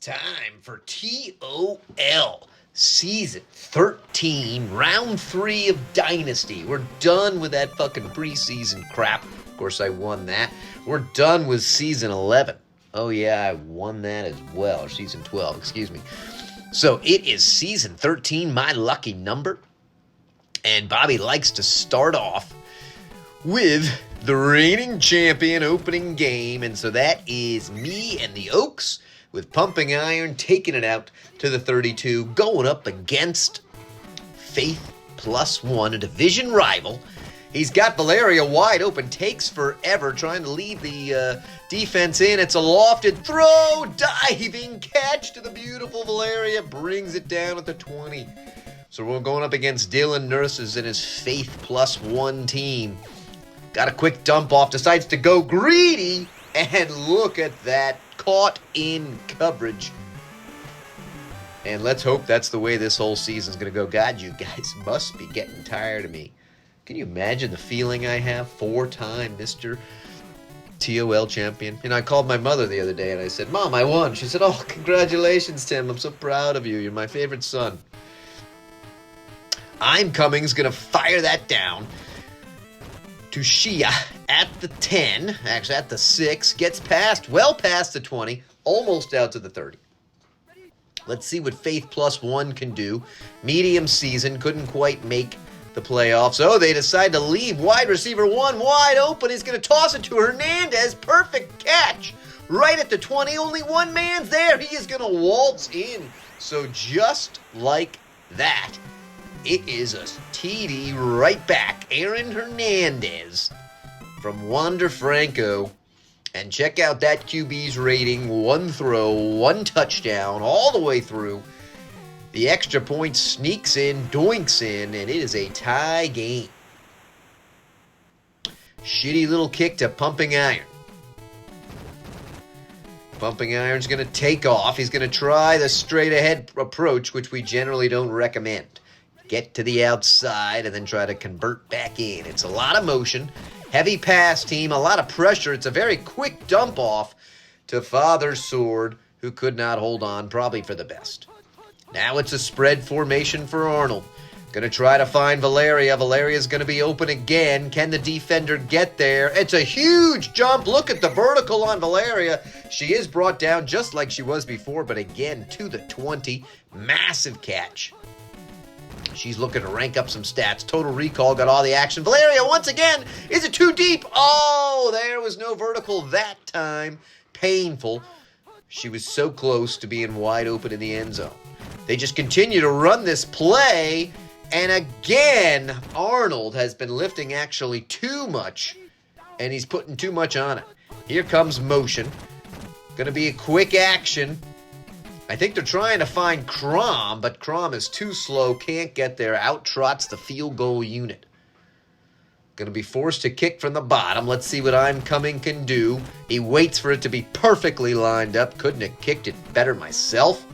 time for TOL Season 13, Round 3 of Dynasty. We're done with that fucking preseason crap. Of course, I won that. We're done with Season 11. Oh, yeah, I won that as well. Or Season 12, excuse me. So it is Season 13, my lucky number. And Bobby likes to start off with the reigning champion opening game. And so that is me and the Oaks with Pumping Iron taking it out to the 32, going up against Faith +1, a division rival. He's got Valeria wide open, takes forever, trying to leave the defense in. It's a lofted throw, diving catch to the beautiful Valeria, brings it down at the 20. So we're going up against Dylan Nurses and his Faith +1 team. Got a quick dump off, decides to go greedy, and look at that, caught in coverage. And let's hope that's the way this whole season's going to go. God, you guys must be getting tired of me. Can you imagine the feeling I have? 4-time Mr. TOL champion. You know, I called my mother the other day and I said, Mom, I won. She said, oh, congratulations, Tim. I'm so proud of you. You're my favorite son. I'm Cummings going to fire that down to Shia at the 10, actually at the 6, gets past, well past the 20, almost out to the 30. Let's see what Faith +1 can do. Medium season, couldn't quite make the playoffs. Oh, they decide to leave wide receiver 1 wide open. He's going to toss it to Hernandez. Perfect catch. Right at the 20, only one man's there. He is going to waltz in. So just like that, it is a TD right back. Aaron Hernandez from Wander Franco. And check out that QB's rating. 1 throw, 1 touchdown, all the way through. The extra point sneaks in, doinks in, and it is a tie game. Shitty little kick to Pumping Iron. Pumping Iron's going to take off. He's going to try the straight-ahead approach, which we generally don't recommend. Get to the outside and then try to convert back in. It's a lot of motion. Heavy pass team, a lot of pressure. It's a very quick dump off to Father Sword, who could not hold on, probably for the best. Now it's a spread formation for Arnold. Going to try to find Valeria. Valeria's going to be open again. Can the defender get there? It's a huge jump. Look at the vertical on Valeria. She is brought down just like she was before, but again to the 20. Massive catch. She's looking to rank up some stats. Total recall, got all the action. Valeria, once again, is it too deep? Oh, there was no vertical that time. Painful. She was so close to being wide open in the end zone. They just continue to run this play. And again, Arnold has been lifting actually too much. And he's putting too much on it. Here comes motion. Going to be a quick action. I think they're trying to find COMM, but COMM is too slow, can't get there, out-trots the field goal unit. Going to be forced to kick from the bottom. Let's see what I'm Coming can do. He waits for it to be perfectly lined up. Couldn't have kicked it better myself.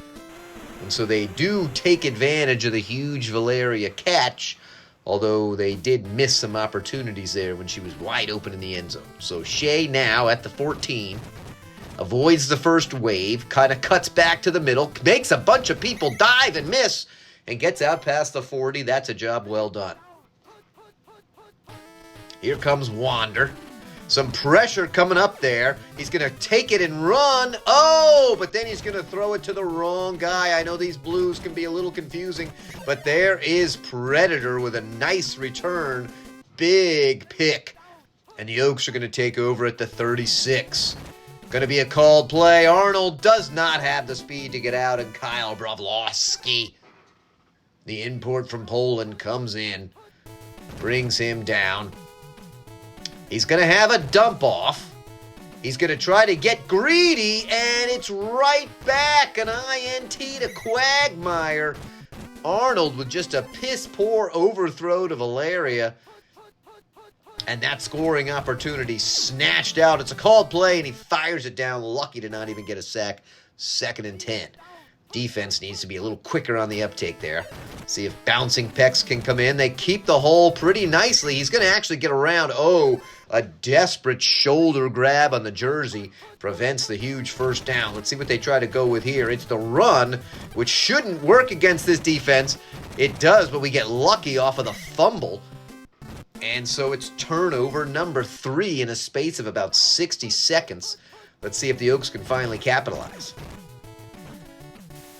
And so they do take advantage of the huge Valeria catch, although they did miss some opportunities there when she was wide open in the end zone. So Shea now at the 14. Avoids the first wave, kind of cuts back to the middle, makes a bunch of people dive and miss, and gets out past the 40. That's a job well done. Here comes Wander. Some pressure coming up there. He's going to take it and run. Oh, but then he's going to throw it to the wrong guy. I know these blues can be a little confusing, but there is Predator with a nice return. Big pick. And the Oaks are going to take over at the 36. Going to be a called play. Arnold does not have the speed to get out, and Kyle Brawlowski, the import from Poland, comes in, brings him down. He's going to have a dump off. He's going to try to get greedy, and it's right back, an INT to Quagmire. Arnold with just a piss-poor overthrow to Valeria. And that scoring opportunity snatched out. It's a called play, and he fires it down, lucky to not even get a sack. 2nd and 10. Defense needs to be a little quicker on the uptake there. See if Bouncing Pecs can come in. They keep the hole pretty nicely. He's going to actually get around. Oh, A desperate shoulder grab on the jersey prevents the huge first down. Let's see what they try to go with here. It's the run, which shouldn't work against this defense. It does, but we get lucky off of the fumble. And so it's turnover number 3 in a space of about 60 seconds. Let's see if the Oaks can finally capitalize.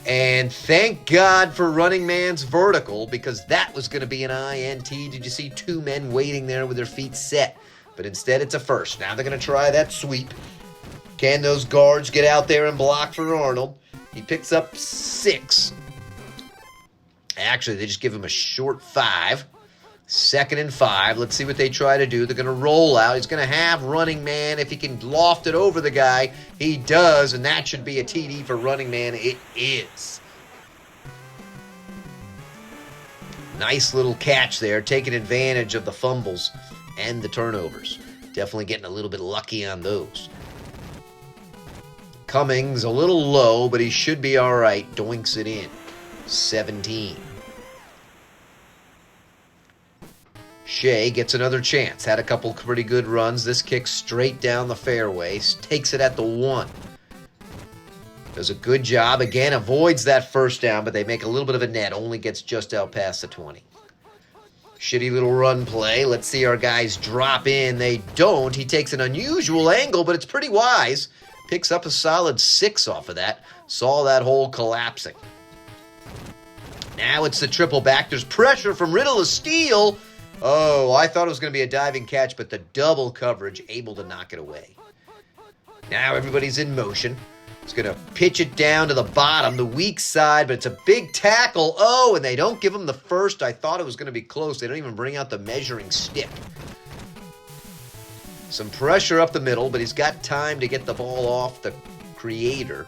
And thank God for running man's vertical, because that was going to be an INT. Did you see 2 men waiting there with their feet set? But instead it's a first. Now they're going to try that sweep. Can those guards get out there and block for Arnold? He picks up 6. Actually, they just give him a short 5. 2nd and 5. Let's see what they try to do. They're going to roll out. He's going to have running man. If he can loft it over the guy, he does, and that should be a TD for running man. It is. Nice little catch there, taking advantage of the fumbles and the turnovers. Definitely getting a little bit lucky on those. Cummings a little low, but he should be all right. Doinks it in. 17. Shea gets another chance. Had a couple pretty good runs. This kick straight down the fairway. Takes it at the 1. Does a good job. Again, avoids that first down, but they make a little bit of a net. Only gets just out past the 20. Shitty little run play. Let's see our guys drop in. They don't. He takes an unusual angle, but it's pretty wise. Picks up a solid 6 off of that. Saw that hole collapsing. Now it's the triple back. There's pressure from Riddle to steal. Oh, I thought it was going to be a diving catch, but the double coverage able to knock it away. Now everybody's in motion. It's going to pitch it down to the bottom, the weak side, but it's a big tackle. Oh, and they don't give him the first. I thought it was going to be close. They don't even bring out the measuring stick. Some pressure up the middle, but he's got time to get the ball off the creator.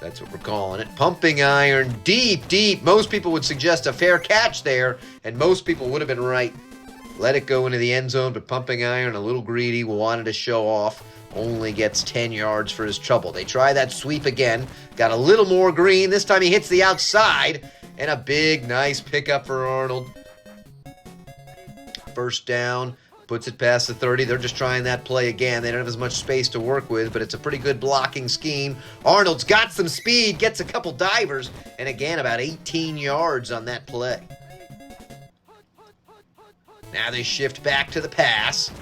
That's what we're calling it. Pumping iron, deep, deep. Most people would suggest a fair catch there, and most people would have been right. Let it go into the end zone, but pumping iron, a little greedy, wanted to show off. Only gets 10 yards for his trouble. They try that sweep again. Got a little more green. This time he hits the outside, and a big, nice pickup for Arnold. First down. Puts it past the 30. They're just trying that play again. They don't have as much space to work with, but it's a pretty good blocking scheme. Arnold's got some speed, gets a couple divers, and again, about 18 yards on that play. Now they shift back to the pass.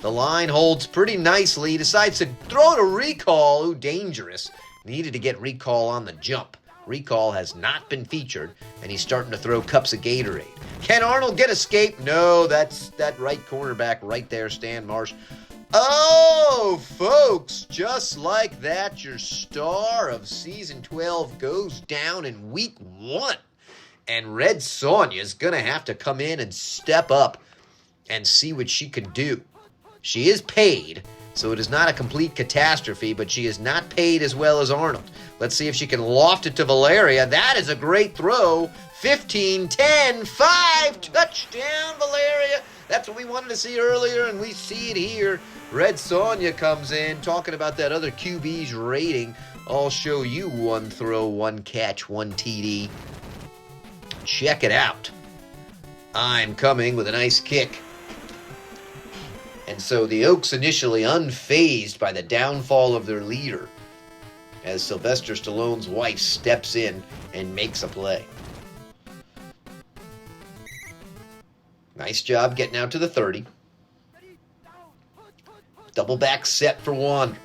The line holds pretty nicely. Decides to throw it a recall. Ooh, dangerous. Needed to get recall on the jump. Recall has not been featured, and he's starting to throw cups of Gatorade. Can Arnold get escape? No, that's that right cornerback right there, Stan Marsh. Oh, folks, just like that, your star of Season 12 goes down in Week 1. And Red Sonja's going to have to come in and step up and see what she can do. She is paid, so it is not a complete catastrophe, but she is not paid as well as Arnold. Let's see if she can loft it to Valeria. That is a great throw. 15, 10, 5, touchdown, Valeria. That's what we wanted to see earlier, and we see it here. Red Sonja comes in, talking about that other QB's rating. I'll show you 1 throw, 1 catch, 1 TD. Check it out. I'm coming with a nice kick. And so the Oaks initially unfazed by the downfall of their leader, as Sylvester Stallone's wife steps in and makes a play. Nice job getting out to the 30. Double back set for Wander.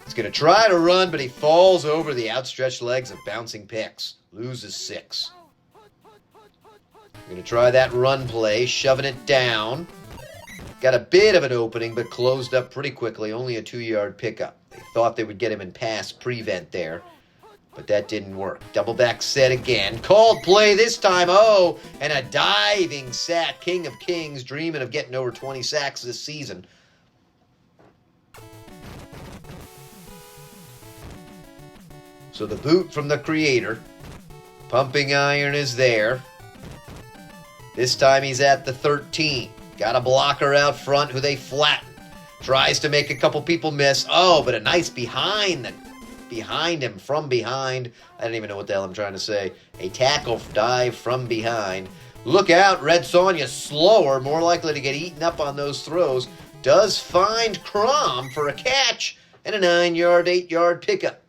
He's going to try to run, but he falls over the outstretched legs of bouncing picks. Loses 6. Going to try that run play, shoving it down. Got a bit of an opening, but closed up pretty quickly. Only a 2-yard pickup. They thought they would get him in pass prevent there, but that didn't work. Double back set again. Called play this time. Oh, and a diving sack. King of Kings, dreaming of getting over 20 sacks this season. So the boot from the creator. Pumping iron is there. This time he's at the 13. Got a blocker out front who they flatten. Tries to make a couple people miss. Oh, but a nice behind him from behind. I don't even know what the hell I'm trying to say. A tackle dive from behind. Look out, Red Sonja slower, more likely to get eaten up on those throws. Does find COMM for a catch and a 9-yard, 8-yard pickup.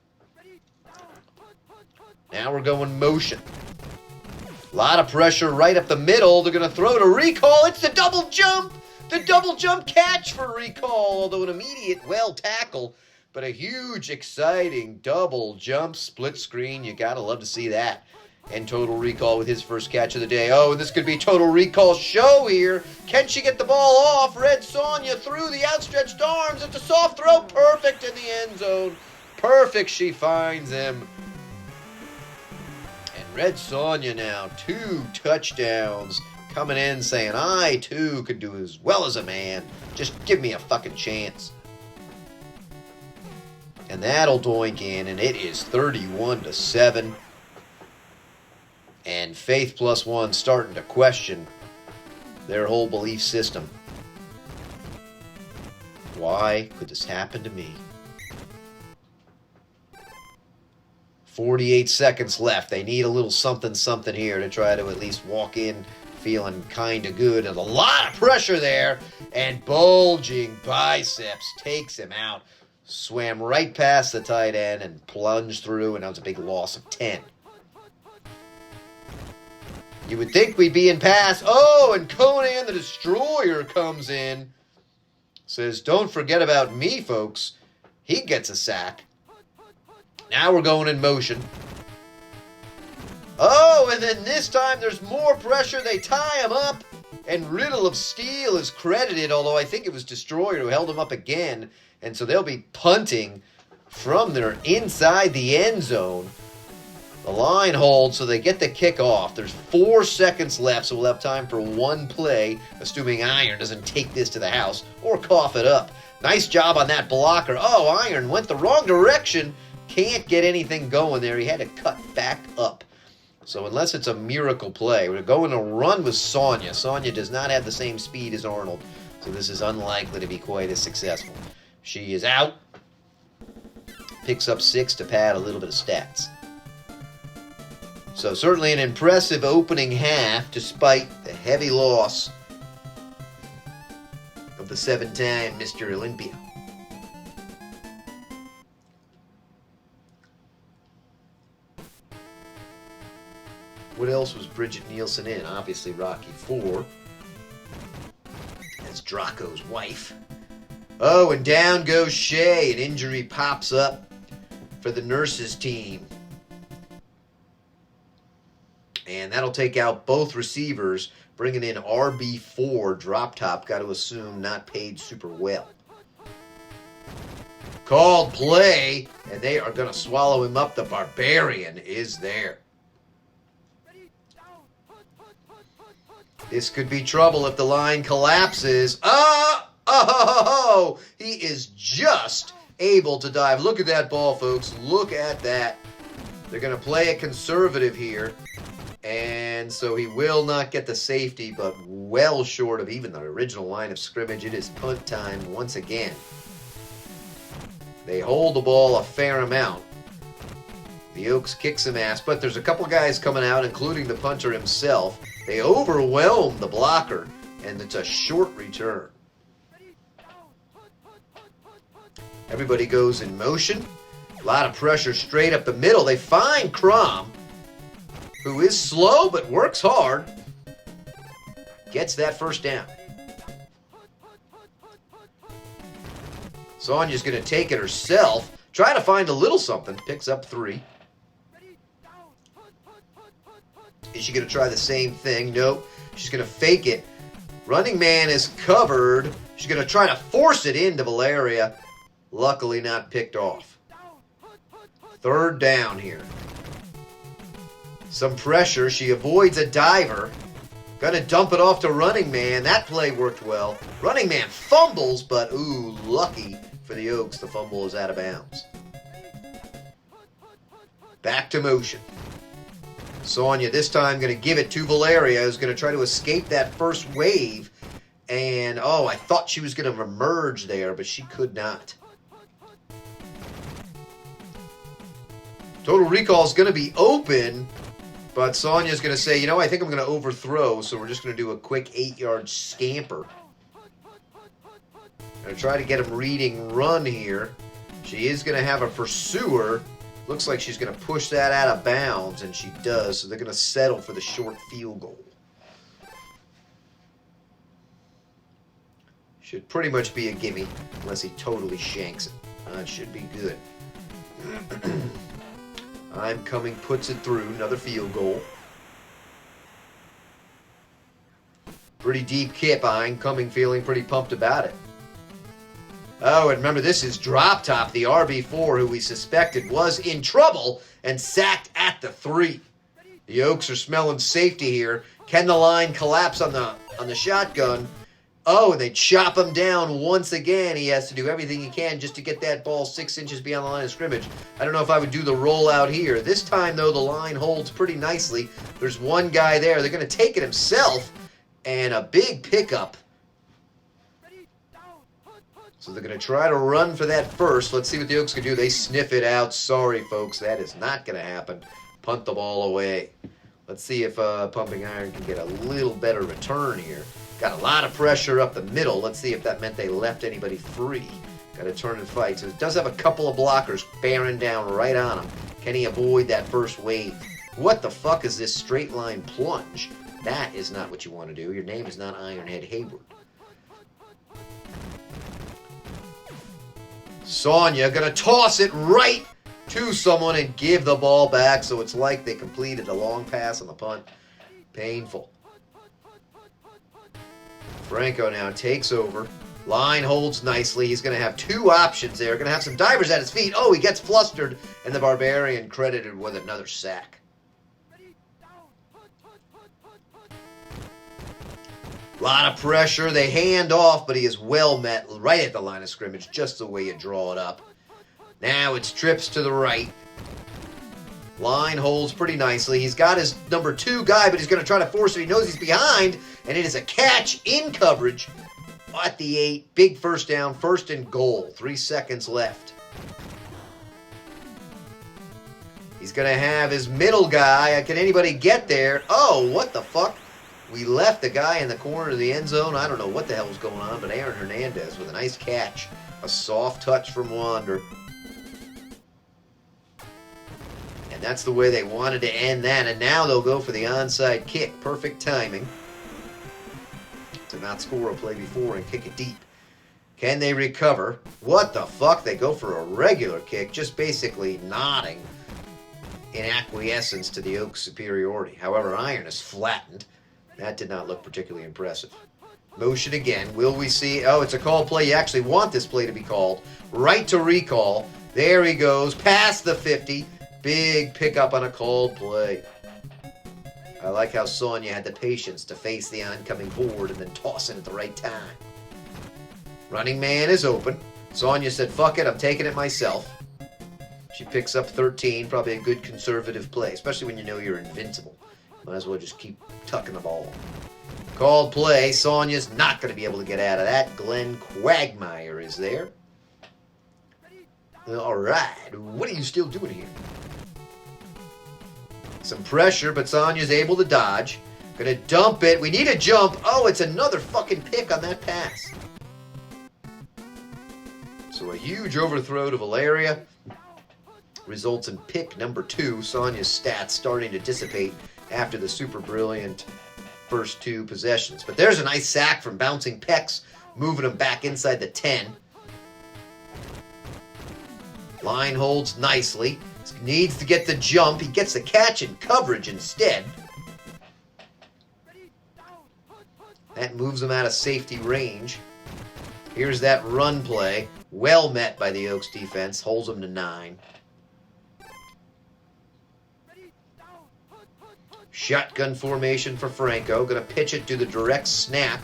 Now we're going motion. A lot of pressure right up the middle. They're going to throw to Recall. It's the double jump. The double jump catch for Recall, although an immediate well tackle. But a huge, exciting double jump split screen. You got to love to see that. And Total Recall with his first catch of the day. Oh, and this could be Total Recall show here. Can she get the ball off? Red Sonja through the outstretched arms. It's a soft throw. Perfect in the end zone. Perfect. She finds him. And Red Sonja now 2 touchdowns. Coming in saying, I too could do as well as a man. Just give me a fucking chance. And that'll doink in. And it is 31-7. And Faith Plus One starting to question their whole belief system. Why could this happen to me? 48 seconds left. They need a little something here to try to at least walk in feeling kind of good. There's a lot of pressure there. And bulging biceps takes him out. Swam right past the tight end and plunged through. And that was a big loss of 10. You would think we'd be in pass. Oh, and Conan the Destroyer comes in. Says, don't forget about me, folks. He gets a sack. Now we're going in motion. Oh, and then this time there's more pressure. They tie him up. And Riddle of Steel is credited, although I think it was Destroyer who held him up again. And so they'll be punting from their inside the end zone. The line holds, so they get the kick off. There's 4 seconds left, so we'll have time for one play, assuming Iron doesn't take this to the house or cough it up. Nice job on that blocker. Oh, Iron went the wrong direction. Can't get anything going there. He had to cut back up. So unless it's a miracle play, we're going to run with Sonja. Sonja does not have the same speed as Arnold, so this is unlikely to be quite as successful. She is out. Picks up 6 to pad a little bit of stats. So certainly an impressive opening half despite the heavy loss of the 7-time Mr. Olympia. What else was Bridget Nielsen in? Obviously Rocky IV as Draco's wife. Oh, and down goes Shay. An injury pops up for the nurses team. And that'll take out both receivers, bringing in RB4, drop top, got to assume not paid super well. Called play, and they are going to swallow him up. The Barbarian is there. This could be trouble if the line collapses. Oh, he is just able to dive. Look at that ball, folks. Look at that. They're going to play it conservative here. And so he will not get the safety, but well short of even the original line of scrimmage. It is punt time once again. They hold the ball a fair amount. The Oaks kick some ass, but there's a couple guys coming out, including the punter himself. They overwhelm the blocker, and it's a short return. Everybody goes in motion. A lot of pressure straight up the middle. They find COMM, who is slow but works hard, gets that first down. Sonja's going to take it herself, try to find a little something, picks up 3. Is she going to try the same thing? Nope. She's going to fake it. Running man is covered. She's going to try to force it into Valeria. Luckily not picked off. 3rd down here. Some pressure. She avoids a diver. Gonna dump it off to running man. That play worked well. Running man fumbles, but ooh, lucky for the Oaks. The fumble is out of bounds. Back to motion. Sonja this time going to give it to Valeria, who's going to try to escape that first wave. And, oh, I thought she was going to emerge there, but she could not. Total Recall is going to be open. But Sonya's going to say, you know, I think I'm going to overthrow, so we're just going to do a quick 8-yard scamper. Going to try to get him reading run here. She is going to have a pursuer. Looks like she's going to push that out of bounds, and she does, so they're going to settle for the short field goal. Should pretty much be a gimme, unless he totally shanks it. It should be good. I'm coming, puts it through. Another field goal. Pretty deep kip. I'm coming, feeling pretty pumped about it. Oh, and remember, this is Drop Top, the RB4, who we suspected was in trouble and sacked at the 3. The Oaks are smelling safety here. Can the line collapse on the shotgun? Oh, and they chop him down once again. He has to do everything he can just to get that ball 6 inches beyond the line of scrimmage. I don't know if I would do the rollout here. This time, though, the line holds pretty nicely. There's one guy there. They're going to take it himself, and a big pickup. So they're going to try to run for that first. Let's see what the Oaks can do. They sniff it out. Sorry, folks. That is not going to happen. Punt the ball away. Let's see if Pumping Iron can get a little better return here. Got a lot of pressure up the middle. Let's see if that meant they left anybody free. Got to turn and fight. So it does have a couple of blockers bearing down right on him. Can he avoid that first wave? What the fuck is this straight line plunge? That is not what you want to do. Your name is not Ironhead Hayward. Sonya going to toss it right to someone and give the ball back, so it's like they completed the long pass on the punt. Painful. Franco now takes over. Line holds nicely. He's going to have 2 options there. Going to have some divers at his feet. Oh, he gets flustered, and the Barbarian credited with another sack. A lot of pressure. They hand off, but he is well met right at the line of scrimmage, just the way you draw it up. Now it's trips to the right. Line holds pretty nicely. He's got his number 2 guy, but he's going to try to force it. He knows he's behind, and it is a catch in coverage at the 8. Big first down, 1st and goal. 3 seconds left. He's going to have his middle guy. Can anybody get there? Oh, what the fuck? We left the guy in the corner of the end zone. I don't know what the hell was going on, but Aaron Hernandez with a nice catch. A soft touch from Wander. And that's the way they wanted to end that. And now they'll go for the onside kick. Perfect timing to not score a play before and kick it deep. Can they recover? What the fuck? They go for a regular kick, just basically nodding in acquiescence to the Oaks' superiority. However, Iron is flattened. That did not look particularly impressive. Motion again. Will we see? Oh, it's a called play. You actually want this play to be called. Right to recall. There he goes. Past the 50. Big pickup on a called play. I like how Sonya had the patience to face the oncoming horde and then toss it at the right time. Running man is open. Sonya said, fuck it, I'm taking it myself. She picks up 13. Probably a good conservative play, especially when you know you're invincible. Might as well just keep tucking the ball. Called play. Sonya's not going to be able to get out of that. Glenn Quagmire is there. All right. What are you still doing here? Some pressure, but Sonya's able to dodge. Going to dump it. We need a jump. Oh, it's another fucking pick on that pass. So a huge overthrow to Valeria results in pick number 2. Sonya's stats starting to dissipate after the super brilliant first 2 possessions. But there's a nice sack from Bouncing Pecs, moving him back inside the 10. Line holds nicely. Needs to get the jump. He gets the catch in coverage instead. That moves him out of safety range. Here's that run play. Well met by the Oaks defense. Holds him to 9. Shotgun formation for Franco. Going to pitch it to the direct snap.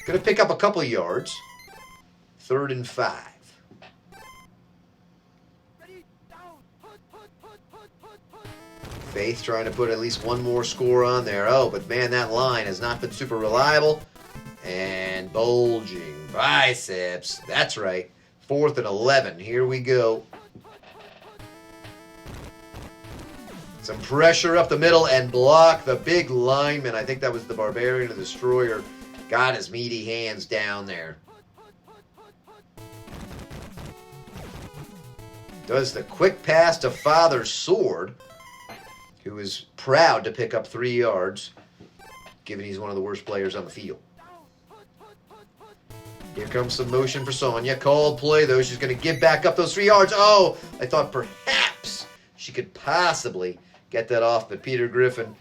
Going to pick up a couple yards. 3rd and 5. Faith trying to put at least one more score on there. Oh, but man, that line has not been super reliable. And bulging biceps. That's right. 4th and 11. Here we go. Some pressure up the middle and block the big lineman. I think that was the Barbarian or the Destroyer. Got his meaty hands down there. Does the quick pass to Father Sword, who is proud to pick up 3 yards, given he's one of the worst players on the field. Here comes some motion for Sonya. Called play, though. She's going to give back up those 3 yards. Oh, I thought perhaps she could possibly get that off, but Peter Griffin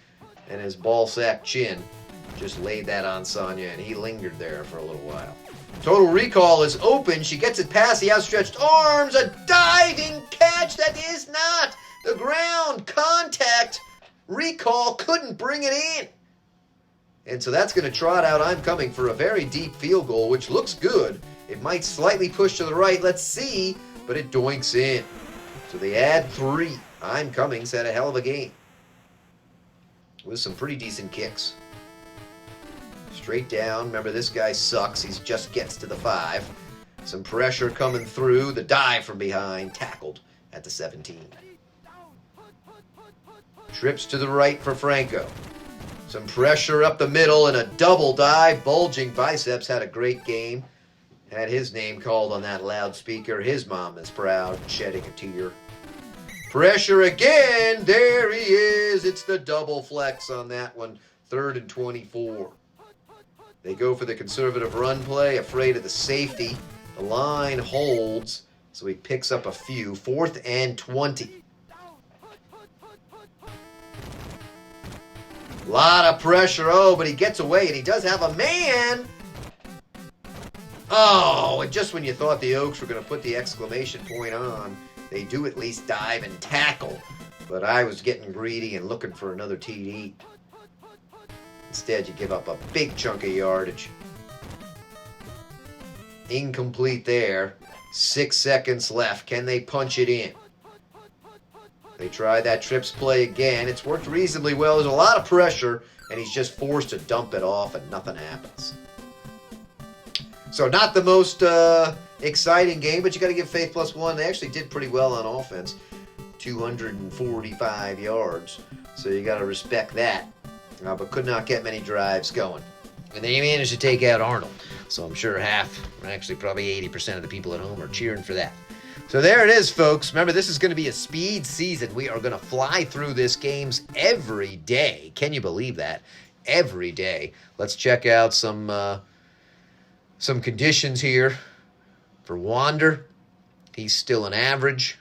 and his ball-sack chin just laid that on Sonya, and he lingered there for a little while. Total Recall is open. She gets it past the outstretched arms. A diving catch that is not the ground contact. Recall couldn't bring it in. And so that's going to trot out I'm Coming for a very deep field goal, which looks good. It might slightly push to the right. Let's see. But it doinks in. So they add 3. I'm Coming's had a hell of a game with some pretty decent kicks. Straight down. Remember, this guy sucks. He just gets to the 5. Some pressure coming through. The dive from behind. Tackled at the 17. Trips to the right for Franco. Some pressure up the middle and a double dive. Bulging biceps. Had a great game. Had his name called on that loudspeaker. His mom is proud, shedding a tear. Pressure again. There he is. It's the double flex on that one. 3rd and 24. They go for the conservative run play, afraid of the safety. The line holds, so he picks up a few. 4th and 20. Lot of pressure. Oh, but he gets away, and he does have a man. Oh, and just when you thought the Oaks were going to put the exclamation point on, they do at least dive and tackle. But I was getting greedy and looking for another TD. Instead, you give up a big chunk of yardage. Incomplete there. 6 seconds left. Can they punch it in? They try that trips play again. It's worked reasonably well. There's a lot of pressure, and he's just forced to dump it off, and nothing happens. So not the most exciting game, but you got to give Faith +1. They actually did pretty well on offense. 245 yards. So you got to respect that. But could not get many drives going. And they managed to take out Arnold. So I'm sure half, or actually probably 80% of the people at home are cheering for that. So there it is, folks. Remember, this is going to be a speed season. We are going to fly through this games every day. Can you believe that? Every day. Let's check out some conditions here for Wander. He's still an average.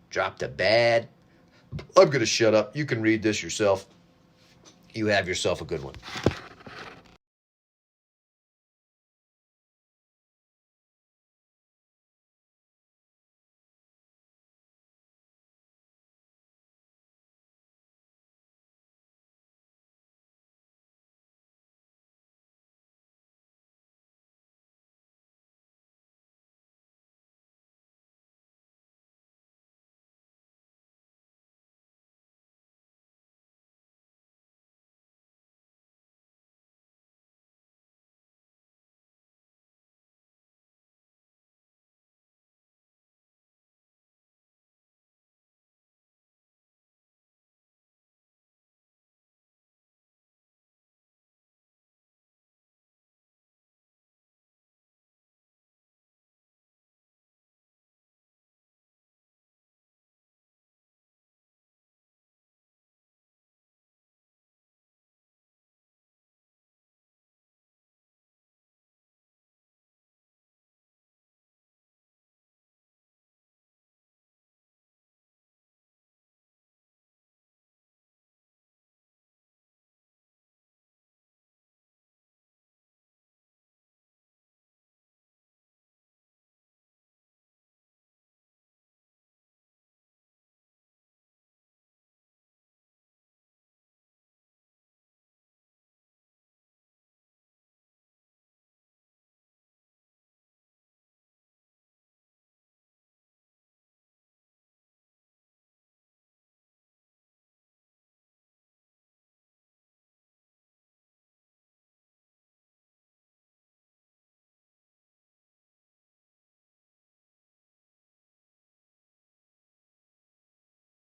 Dropped a bad. I'm going to shut up. You can read this yourself. You have yourself a good one.